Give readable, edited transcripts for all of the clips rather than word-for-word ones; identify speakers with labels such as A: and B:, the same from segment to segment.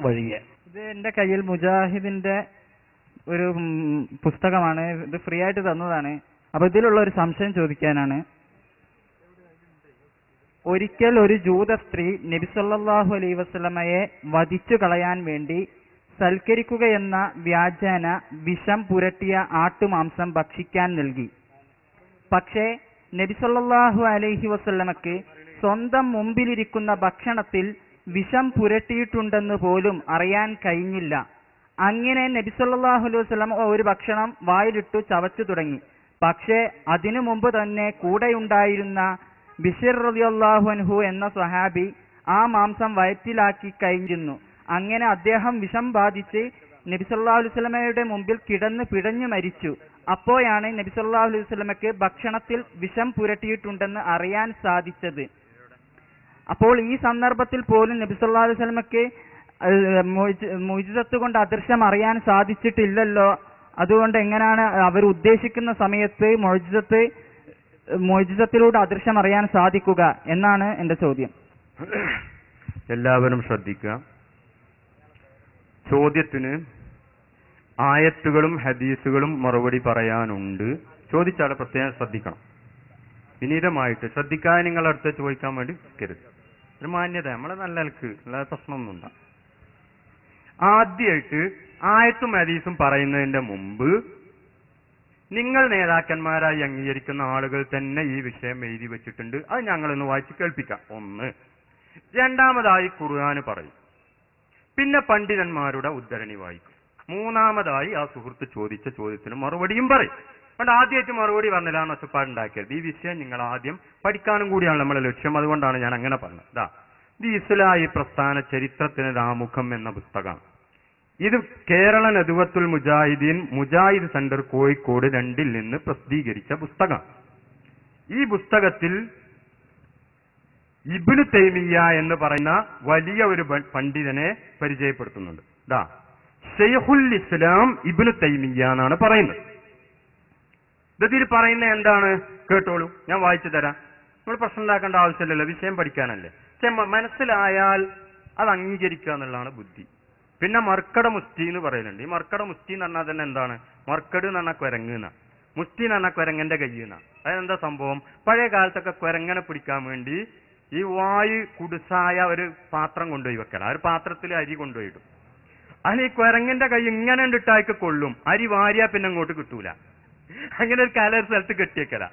A: വഴിയെ.
B: ഇത് എൻ്റെ കയ്യിൽ മുജാഹിദിന്റെ ഒരു പുസ്തകമാണ്. ഇത് ഫ്രീ ആയിട്ട് തന്നതാണ്. അപ്പൊ ഇതിലുള്ള ഒരു സംശയം ചോദിക്കാനാണ്. ഒരിക്കൽ ഒരു ജൂത സ്ത്രീ നബി സല്ലല്ലാഹു അലൈഹി വസല്ലമയെ വധിച്ചു കളയാൻ വേണ്ടി സൽക്കരിക്കുകയെന്ന വ്യാജേന വിഷം പുരട്ടിയ ആട്ടുമാംസം ഭക്ഷിക്കാൻ നൽകി. പക്ഷേ നബി സല്ലല്ലാഹു അലൈഹി വസല്ലമക്ക് സ്വന്തം മുമ്പിലിരിക്കുന്ന ഭക്ഷണത്തിൽ വിഷം പുരട്ടിയിട്ടുണ്ടെന്ന് പോലും അറിയാൻ കഴിഞ്ഞില്ല. അങ്ങനെ നബി സല്ലല്ലാഹു അലൈഹി വസല്ലം ഒരു ഭക്ഷണം വായിലിട്ടു ചവച്ചു തുടങ്ങി. പക്ഷേ അതിനു മുമ്പ് തന്നെ കൂടെയുണ്ടായിരുന്ന ബിശിർ റളിയല്ലാഹു അൻഹു എന്ന സ്വഹാബി ആ മാംസം വയറ്റിലാക്കി കഴിഞ്ഞിരുന്നു. അങ്ങനെ അദ്ദേഹം വിഷം ബാധിച്ച് നബി സല്ലല്ലാഹു അലൈഹി വസല്ലമയുടെ മുമ്പിൽ കിടന്ന് പിടഞ്ഞു മരിച്ചു. അപ്പോഴാണ് നബി സല്ലല്ലാഹു അലൈഹി വസല്ലമക്ക് ഭക്ഷണത്തിൽ വിഷം പുരട്ടിയിട്ടുണ്ടെന്ന് അറിയാൻ സാധിച്ചത്. അപ്പോൾ ഈ സന്ദർഭത്തിൽ പോലും നബി സല്ലല്ലാഹു അലൈഹി വസല്ലമക്ക് മുഅ്ജിസത്ത് കൊണ്ട് അദൃശ്യം അറിയാൻ സാധിച്ചിട്ടില്ലല്ലോ. അതുകൊണ്ട് എങ്ങനെയാണ് അവർ ഉദ്ദേശിക്കുന്ന സമയത്ത് മുഅ്ജിസത്തിലൂടെ അദൃശ്യം അറിയാൻ സാധിക്കുക എന്നാണ് എന്റെ ചോദ്യം.
C: എല്ലാവരും ശ്രദ്ധിക്കുക. ചോദ്യത്തിന് ആയത്തുകളും ഹദീസുകളും മറുപടി പറയാനുണ്ട്. ചോദിച്ചാൽ പ്രത്യേകം ശ്രദ്ധിക്കണം. വിനീതമായിട്ട് ശ്രദ്ധിക്കാൻ നിങ്ങളുടെ അടുത്ത് ചോദിക്കാൻ വേണ്ടി നിൽക്കരുത്. ഒരു മാന്യത നമ്മളെ നല്ല നിലക്ക് അല്ലാതെ പ്രശ്നമൊന്നും ഉണ്ടാകും. ആദ്യമായിട്ട് ആയത്തും ഹദീസും പറയുന്നതിന്റെ മുമ്പ് നിങ്ങൾ നേതാക്കന്മാരായി അംഗീകരിക്കുന്ന ആളുകൾ തന്നെ ഈ വിഷയം എഴുതി വെച്ചിട്ടുണ്ട്. അത് ഞങ്ങളൊന്ന് വായിച്ച് കേൾപ്പിക്കാം. ഒന്ന്. രണ്ടാമതായി ഖുർആന് പറയും. പിന്നെ പണ്ഡിതന്മാരുടെ ഉദ്ധരണി വായിക്കും. മൂന്നാമതായി ആ സുഹൃത്ത് ചോദിച്ച ചോദ്യത്തിന് മറുപടിയും പറയും. അതുകൊണ്ട് ആദ്യമായിട്ട് മറുപടി പറഞ്ഞില്ല എന്ന് ഒച്ചപ്പാടുണ്ടാക്കരുത്. ഈ വിഷയം നിങ്ങൾ ആദ്യം പഠിക്കാനും കൂടിയാണ് നമ്മളെ ലക്ഷ്യം. അതുകൊണ്ടാണ് ഞാൻ അങ്ങനെ പറഞ്ഞത്. ഇത് ഇസ്ലാഹി പ്രസ്ഥാന ചരിത്രത്തിന് ആമുഖം എന്ന പുസ്തകമാണ്. ഇത് കേരള നദ്വത്തുൽ മുജാഹിദീൻ മുജാഹിദ് സെന്റർ കോഴിക്കോട് 2 നിന്ന് പ്രസിദ്ധീകരിച്ച പുസ്തകം. ഈ പുസ്തകത്തിൽ ഇബ്നു തൈമിയ്യ എന്ന് പറയുന്ന വലിയ ഒരു പണ്ഡിതനെ പരിചയപ്പെടുത്തുന്നുണ്ട്. ശൈഖുൽ ഇസ്ലാം ഇബ്നു തൈമിയ്യ എന്നാണ് പറയുന്നത്. ഇതിൽ പറയുന്നത് എന്താണ് കേട്ടോളൂ, ഞാൻ വായിച്ചു തരാം. നമ്മൾ പ്രശ്നം ഉണ്ടാക്കേണ്ട ആവശ്യമില്ലല്ലോ, വിഷയം പഠിക്കാനല്ലേ. പക്ഷെ മനസ്സിലായാൽ അത് അംഗീകരിക്കുക എന്നുള്ളതാണ് ബുദ്ധി. പിന്നെ മർക്കട മുസ്തി എന്ന് പറയുന്നുണ്ട്. ഈ മർക്കട മുസ്തി എന്ന് പറഞ്ഞാൽ തന്നെ എന്താണ്? മർക്കട് എന്ന് പറഞ്ഞാൽ കുരങ്ങുന്ന, മുസ്തി എന്ന് പറഞ്ഞാൽ കുരങ്ങന്റെ കയ്യുന്ന. അതെന്താ സംഭവം? പഴയ കാലത്തൊക്കെ കുരങ്ങനെ പിടിക്കാൻ വേണ്ടി ഈ വായു കുടുസായ ഒരു പാത്രം കൊണ്ടുപോയി വെക്കല. ആ ഒരു പാത്രത്തിൽ അരി കൊണ്ടുപോയിടും. അതിന് ഈ കുരങ്ങന്റെ കൈ ഇങ്ങനെ ഇട്ടായിക്ക് കൊള്ളും. അരി വാരിയാ പിന്നെ അങ്ങോട്ട് കിട്ടൂല. അങ്ങനെ ഒരു കാല ഒരു സ്ഥലത്ത് കെട്ടിയേക്കല.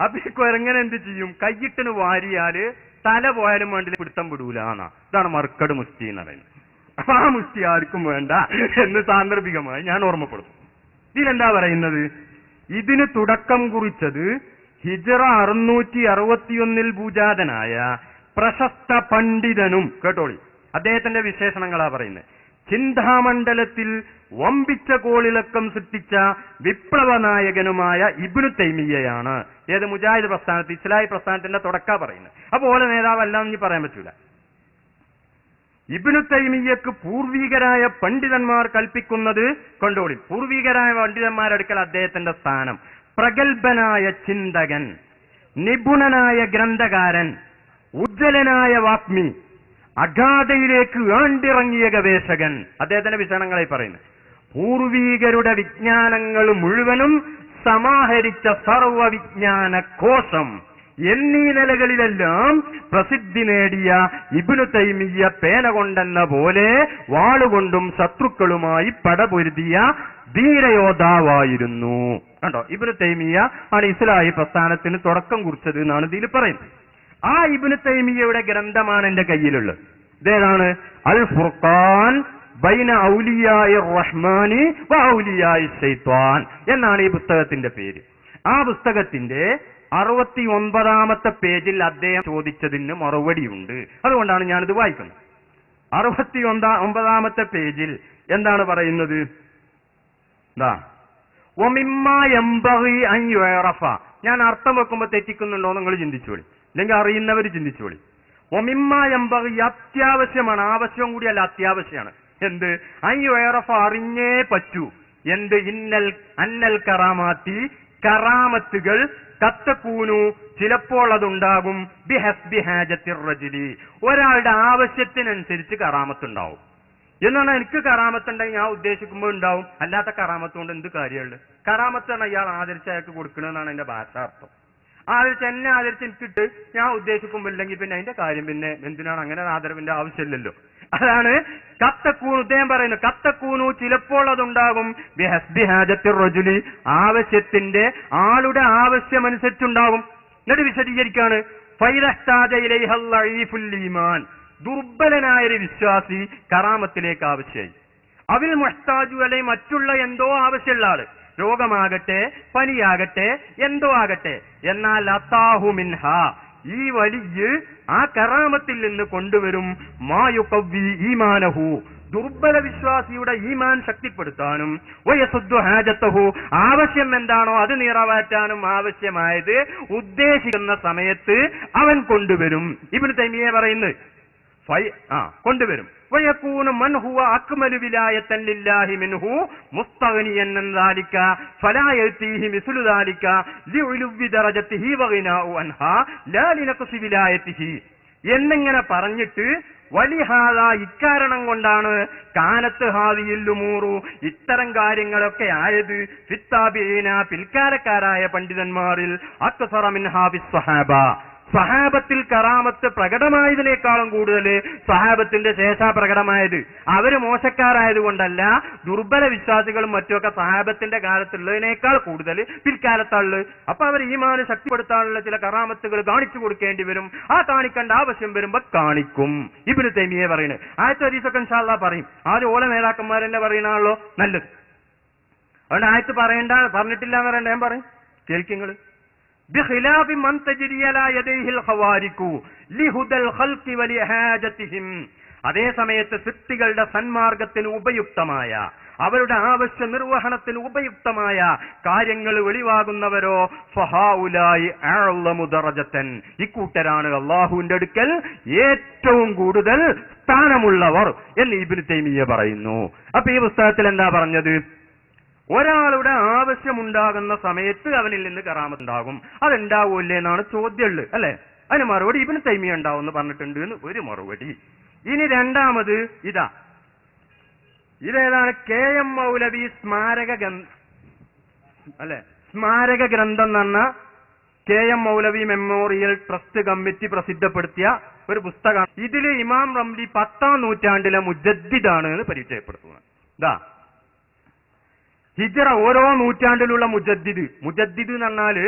C: അപ്പൊ ഈ കുരങ്ങനെ എന്ത് ചെയ്യും? കയ്യിട്ടിന് വാരിയാല് തല പോയാലും വേണ്ടി പിടുത്തം വിടൂല എന്നാ. ഇതാണ് മർക്കട് മുസ്തി എന്ന് പറയുന്നത്. അപ്പൊ ആ മുസ്തി ആർക്കും വേണ്ട എന്ന് സാന്ദർഭികമായി ഞാൻ ഓർമ്മപ്പെടുത്തും. ഇതിലെന്താ പറയുന്നത്? ഇതിന് തുടക്കം കുറിച്ചത് ഹിജ്റ 661 ഭൂജാതനായ പ്രശസ്ത പണ്ഡിതനും, കേട്ടോളി, അദ്ദേഹത്തിന്റെ വിശേഷണങ്ങളാ പറയുന്നത്, ചിന്താമണ്ഡലത്തിൽ വമ്പിച്ച കോളിളക്കം സൃഷ്ടിച്ച വിപ്ലവ നായകനുമായ ഇബ്നു തൈമിയ്യയാണ്. ഏത്? മുജാഹിദ് പ്രസ്ഥാനത്ത്, ഇസ്ലാഹി പ്രസ്ഥാനത്തിന്റെ തുടക്ക പറയുന്നത്. അതുപോലെ നേതാവെല്ലാം ഇനി പറയാൻ പറ്റൂല. ഇബ്നു തൈമിയ്യക്ക് പൂർവികരായ പണ്ഡിതന്മാർ കൽപ്പിക്കുന്നത് കൊണ്ടോളി. പൂർവികരായ പണ്ഡിതന്മാരെടുക്കൽ അദ്ദേഹത്തിന്റെ സ്ഥാനം പ്രഗത്ഭനായ ചിന്തകൻ, നിപുണനായ ഗ്രന്ഥകാരൻ, ഉജ്ജ്വലനായ വാഗ്മി, അഗാധയിലേക്ക് ആണ്ടിറങ്ങിയ ഗവേഷകൻ. അദ്ദേഹത്തിന്റെ വിശേഷണങ്ങളായി പറയുന്നത് പൂർവീകരുടെ വിജ്ഞാനങ്ങൾ മുഴുവനും സമാഹരിച്ച സർവവിജ്ഞാന കോശം എന്നീ നിലകളിലെല്ലാം പ്രസിദ്ധി നേടിയ ഇബ്നു തൈമിയ്യ പേന കൊണ്ടെന്ന പോലെ വാളുകൊണ്ടും ശത്രുക്കളുമായി പടപൊരുതിയ ധീരയോദ്ധാവായിരുന്നു. കണ്ടോ, ഇബ്നു തൈമിയ്യ ആണ് ഇസ്ലാഹി പ്രസ്ഥാനത്തിന് തുടക്കം കുറിച്ചത് എന്നാണ് ഇതിൽ പറയുന്നത്. ആ ഇബ്നു തൈമിയ്യയുടെ ഗ്രന്ഥമാണ് എന്റെ കയ്യിലുള്ളത്. ഇതേതാണ്? അൽ ഫുർഖാൻ ബൈന ഔലിയായി റഹ്മാനി വ ഔലിയായി ശൈത്വാൻ എന്നാണ് ഈ പുസ്തകത്തിന്റെ പേര്. ആ പുസ്തകത്തിന്റെ 69ാമത്തെ പേജിൽ അദ്ദേഹം ചോദിച്ചതിന് മറുപടിയുണ്ട്. അതുകൊണ്ടാണ് ഞാനിത് വായിക്കുന്നത്. 69ാമത്തെ പേജിൽ എന്താണ് പറയുന്നത്? ഞാൻ അർത്ഥം വെക്കുമ്പോ തെറ്റിക്കുന്നുണ്ടോ നിങ്ങൾ ചിന്തിച്ചോളി, അല്ലെങ്കിൽ അറിയുന്നവർ ചിന്തിച്ചോളി. ഒമിമ്മ എംബഗി അത്യാവശ്യമാണ്, ആവശ്യം കൂടിയല്ല, അത്യാവശ്യമാണ്. എന്ത്? അയ്യുറഫ, അറിഞ്ഞേ പറ്റൂ. എന്ത്? അന്നൽ കറാമാത്തി, കറാമത്തുകൾ കത്തക്കൂനു, ചിലപ്പോൾ അതുണ്ടാകും, ബിഹസ്ബി ഹാജത്തിർ റജുലി, ഒരാളുടെ ആവശ്യത്തിനനുസരിച്ച് കറാമത്തുണ്ടാവും. എന്ന് പറഞ്ഞാൽ എനിക്ക് കറാമത്തുണ്ടെങ്കിൽ ഞാൻ ഉദ്ദേശിക്കുമ്പോൾ ഉണ്ടാവും, അല്ലാത്ത കറാമത്ത് കൊണ്ട് എന്ത് കാര്യമുള്ളു? കറാമത്താണ് ഇയാൾ ആദരിച്ച് അയാൾക്ക് കൊടുക്കണമെന്നാണ് എന്റെ ഭാഷാർത്ഥം. ആദരിച്ച് എന്നെ ആദരിച്ച് എനിക്കിട്ട് ഞാൻ ഉദ്ദേശിക്കുമ്പോൾ ഇല്ലെങ്കിൽ പിന്നെ അതിന്റെ കാര്യം പിന്നെ എന്തിനാണ്? അങ്ങനെ ആദരവിന്റെ ആവശ്യമില്ലല്ലോ. അതാണ് കത്തക്കൂണു അദ്ദേഹം പറയുന്നത്. കത്തക്കൂണു ചിലപ്പോൾ അതുണ്ടാകും റജുലി ആവശ്യത്തിന്റെ ആളുടെ ആവശ്യമനുസരിച്ചുണ്ടാകും. എന്നിട്ട് വിശദീകരിക്കാണ് ഈമാൻ ദുർബലനായൊരു വിശ്വാസി കറാമത്തിലേക്ക് ആവശ്യമായി. അവിൽ മുഹ്താജു അല്ലെ മറ്റുള്ള എന്തോ ആവശ്യമുള്ള ആള്, രോഗമാകട്ടെ പനിയാകട്ടെ എന്തോ ആകട്ടെ, എന്നാൽ അത്താഹു മിൻഹ ഈ വലിയ ആ കറാമത്തിൽ നിന്ന് കൊണ്ടുവരും മായുഖവ്വി ഈമാനഹു ദുർബല വിശ്വാസിയുടെ ഈമാൻ ശക്തിപ്പെടുത്താനും വയസുദ്ദു ഹാജത്തഹു ആവശ്യം എന്താണോ അത് നിറവേറ്റാനും ആവശ്യമായത് ഉദ്ദേശിക്കുന്ന സമയത്ത് അവൻ കൊണ്ടുവരും. ഇബ്നു തൈമിയ്യ പറയുന്നത് കൊണ്ടുവരും. വയകൂനു മൻ ഹുവ അക്മലു വിലായതൻ ലില്ലാഹി മിൻഹു മുസ്തഗ്നിയൻ അൻ ദാലിക ഫലാ യതീഹി മിസ്ലു ദാലിക ലിഉലുവി ദറജതിഹി വഗിനാഉ അൻഹാ ലാ ലിനഖ്സി വിലായതിഹി എന്നിങ്ങനെ പറഞ്ഞിട്ട് വലിഹാദ ഇക്കാരണം കൊണ്ടാണ് കാനത്ത് ഹാദിയിൽ ഉമൂറു ഇത്തരം കാര്യങ്ങളൊക്കെ ആയത് ഫിത്താബീന പിൽക്കാലക്കാരായ പണ്ഡിതന്മാരിൽ അക്സറ മിൻഹാ ഫിസ്സഹാബ സഹാബത്തിൽ കറാമത്ത് പ്രകടമായതിനേക്കാളും കൂടുതൽ സഹാബത്തിന്റെ ശേഷ പ്രകടമായത്. അവര് മോശക്കാരായതുകൊണ്ടല്ല, ദുർബല വിശ്വാസികളും മറ്റുമൊക്കെ സഹാബത്തിന്റെ കാലത്തുള്ളതിനേക്കാൾ കൂടുതൽ പിൽക്കാലത്തുള്ളത്. അപ്പൊ അവർ ഈമാന് ശക്തിപ്പെടുത്താനുള്ള ചില കറാമത്തുകൾ കാണിച്ചു കൊടുക്കേണ്ടി വരും. ആ കാണിക്കേണ്ട ആവശ്യം വരുമ്പോ കാണിക്കും. ഇബ്നു തൈമിയ്യ പറയുന്നത് ആയത്ത് ഹദീസൊക്കെ ഇൻഷാ അല്ലാഹ് പറയും. ആദ്യം ഓല നേതാക്കന്മാരെന്നെ പറയണാണല്ലോ നല്ലത്. അതുകൊണ്ട് ആയത്ത് പറഞ്ഞിട്ടില്ല എന്ന് പറയണ്ട, ഞാൻ പറയും കേൾക്കിങ്ങള്. ബിഖിലാഫി മൻ തജ്രി അലാ യദൈഹിൽ ഖവാരിഖു ലിഹുദൽ ഖൽഖി വലിഹാജതിഹിം അതേ സമയത്ത് സൃഷ്ടികളുടെ സന്മാർഗത്തിന് ഉപയുക്തമായ അവരുടെ ആവശ്യ നിർവഹണത്തിന് ഉപയുക്തമായ കാര്യങ്ങൾ വെളിവാകുന്നവരോ ഫഹാഉലായി അഅ്ലമു ദറജതൻ ഇക്കൂട്ടരാണ് അല്ലാഹുവിന്റെ അടുക്കൽ ഏറ്റവും കൂടുതൽ സ്ഥാനമുള്ളവർ എന്ന് ഇബ്നു തൈമിയ്യ പറയുന്നു. അപ്പൊ ഈ പുസ്തകത്തിൽ എന്താ പറഞ്ഞത്? ഒരാളുടെ ആവശ്യമുണ്ടാകുന്ന സമയത്ത് അവനിൽ നിന്ന് കറാമത്ത് ഉണ്ടാകും. അതുണ്ടാവൂല്ലേ എന്നാണ് ചോദ്യമുള്ളത്, അല്ലെ? അതിന് മറുപടി ഇബ്നു തൈമിയ്യ ഉണ്ടാവും എന്ന് പറഞ്ഞിട്ടുണ്ട് എന്ന് ഒരു മറുപടി. ഇനി രണ്ടാമത് ഇതേതാണ് KM മൗലവി സ്മാരക ഗ്രന്ഥം എന്ന് പറഞ്ഞ KM മൗലവി മെമ്മോറിയൽ ട്രസ്റ്റ് കമ്മിറ്റി പ്രസിദ്ധപ്പെടുത്തിയ ഒരു പുസ്തകമാണ്. ഇതില് ഇമാം റംലി 10ാം നൂറ്റാണ്ടിലെ മുജദ്ദിദാണ് എന്ന് പരിചയപ്പെടുത്തുന്നത്. ഹിജ്റ ഓരോ നൂറ്റാണ്ടിലുള്ള മുജദ്ദിദ് എന്ന് പറഞ്ഞാല്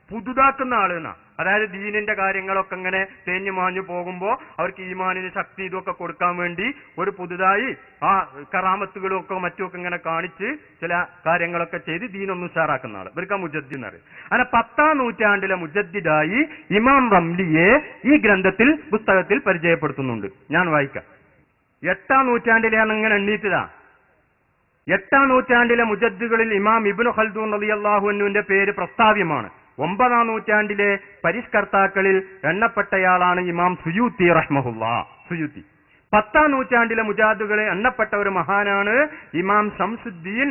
C: പുതുതാക്കുന്ന ആള് എന്നാ. അതായത് ദീനിന്റെ കാര്യങ്ങളൊക്കെ ഇങ്ങനെ തേഞ്ഞു മാഞ്ഞു പോകുമ്പോ അവർക്ക് ഈമാനിന് ശക്തി ഇതൊക്കെ കൊടുക്കാൻ വേണ്ടി ഒരു പുതുതായി ആ കറാമത്തുകളും ഒക്കെ മറ്റുമൊക്കെ ഇങ്ങനെ കാണിച്ച് ചില കാര്യങ്ങളൊക്കെ ചെയ്ത് ദീനൊന്നും ഉഷാറാക്കുന്ന ആള്, ഇവർക്ക് മുജദ്ദിദ് എന്ന് പറയും. അങ്ങനെ 10ാം നൂറ്റാണ്ടിലെ മുജദ്ദിദായി ഇമാം റംലിയെ ഈ പുസ്തകത്തിൽ പരിചയപ്പെടുത്തുന്നുണ്ട്. ഞാൻ വായിക്കാം. 8ാം നൂറ്റാണ്ടിലെയാണ് ഇങ്ങനെ എണ്ണീറ്റതാ. 8ാം നൂറ്റാണ്ടിലെ മുജദ്ദികളിൽ ഇമാം ഇബ്നു ഖൽദൂൻ റളിയല്ലാഹു അൻഹുവിന്റെ പേര് പ്രസ്താവ്യമാണ്. 9ാം നൂറ്റാണ്ടിലെ പരിഷ്കർത്താക്കളിൽ എണ്ണപ്പെട്ടയാളാണ് ഇമാം സുയൂത്തി റഹ്മഹുല്ലാഹ്. സുയൂത്തി 10ാം നൂറ്റാണ്ടിലെ മുജാദ്ദുകളെ എണ്ണപ്പെട്ട ഒരു മഹാനാണ് ഇമാം ശംസുദ്ദീൻ.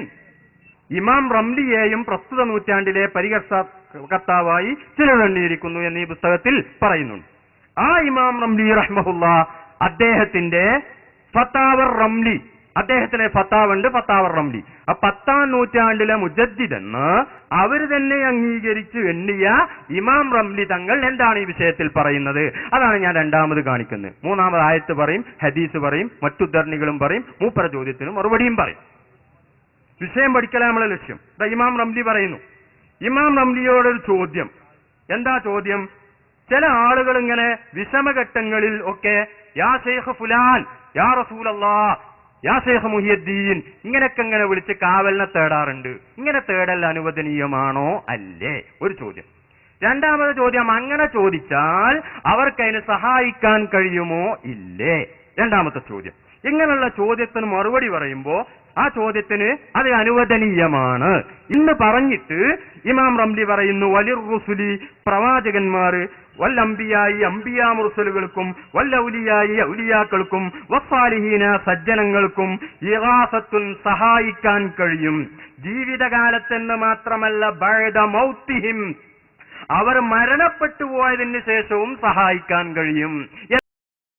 C: ഇമാം റംലിയെയും പ്രസ്തുത നൂറ്റാണ്ടിലെ പരിഷ്കർത്താവായി ചിലരെണ്ണിയിരിക്കുന്നു എന്ന് ഈ പുസ്തകത്തിൽ പറയുന്നുണ്ട്. ആ ഇമാം റംലി റഹ്മഹുല്ലാഹ് അദ്ദേഹത്തിന്റെ ഫതാവർ റംലി, അദ്ദേഹത്തിന് ഫത്താവുണ്ട്, ഫത്താവർ റംലി. 10ാം നൂറ്റാണ്ടിലെ മുജദ്ദിദെന്ന് അവർ തന്നെ അംഗീകരിച്ച് എണ്ണിയ ഇമാം റംലി തങ്ങൾ എന്താണ് ഈ വിഷയത്തിൽ പറയുന്നത്? അതാണ് ഞാൻ രണ്ടാമത് കാണിക്കുന്നത്. 3ാമത് ആയത്ത് പറയും, ഹദീസ് പറയും, മറ്റുദ്ധരണികളും പറയും, മൂപ്പര ചോദ്യത്തിനും മറുപടിയും പറയും. വിഷയം പഠിക്കല നമ്മളെ ലക്ഷ്യം. ഇമാം റംലി പറയുന്നു. ഇമാം റംലിയോടൊരു ചോദ്യം. എന്താ ചോദ്യം? ചില ആളുകൾ ഇങ്ങനെ വിഷമഘട്ടങ്ങളിൽ ഒക്കെ യാ ശൈഖ് ഫുലാൻ, യാ റസൂലല്ലാഹ്, യാ ശൈഖ് മുഹിയുദ്ദീൻ ഇങ്ങനെയൊക്കെ ഇങ്ങനെ വിളിച്ച് കാവലിനെ തേടാറുണ്ട്. ഇങ്ങനെ തേടൽ അനുവദനീയമാണോ അല്ലേ? ഒരു ചോദ്യം. രണ്ടാമത് ചോദ്യം, അങ്ങനെ ചോദിച്ചാൽ അവർക്കതിന് സഹായിക്കാൻ കഴിയുമോ ഇല്ലേ? രണ്ടാമത്തെ ചോദ്യം. ഇങ്ങനെയുള്ള ചോദ്യത്തിന് മറുപടി പറയുമ്പോ ആ ചോദ്യത്തിന് അത് അനുവദനീയമാണ് ഇന്ന് പറഞ്ഞിട്ട് ഇമാം റംലി പറയുന്നു, വലിർ റുസുലി പ്രവാചകന്മാര്, വല്ലംബിയായി അംബിയാ മുർസലുകൾക്കും, വല്ലൗലിയായി ഔലിയാക്കൾക്കും, വസ്സാലിഹീന സജ്ജനങ്ങൾക്കും ഇഗാസത്തുൻ സഹായിക്കാൻ കഴിയും. ജീവിതകാലത്തെന്ന് മാത്രമല്ല ബഅദ മൗതിഹിം അവർ മരണപ്പെട്ടു പോയതിന് ശേഷവും സഹായിക്കാൻ കഴിയും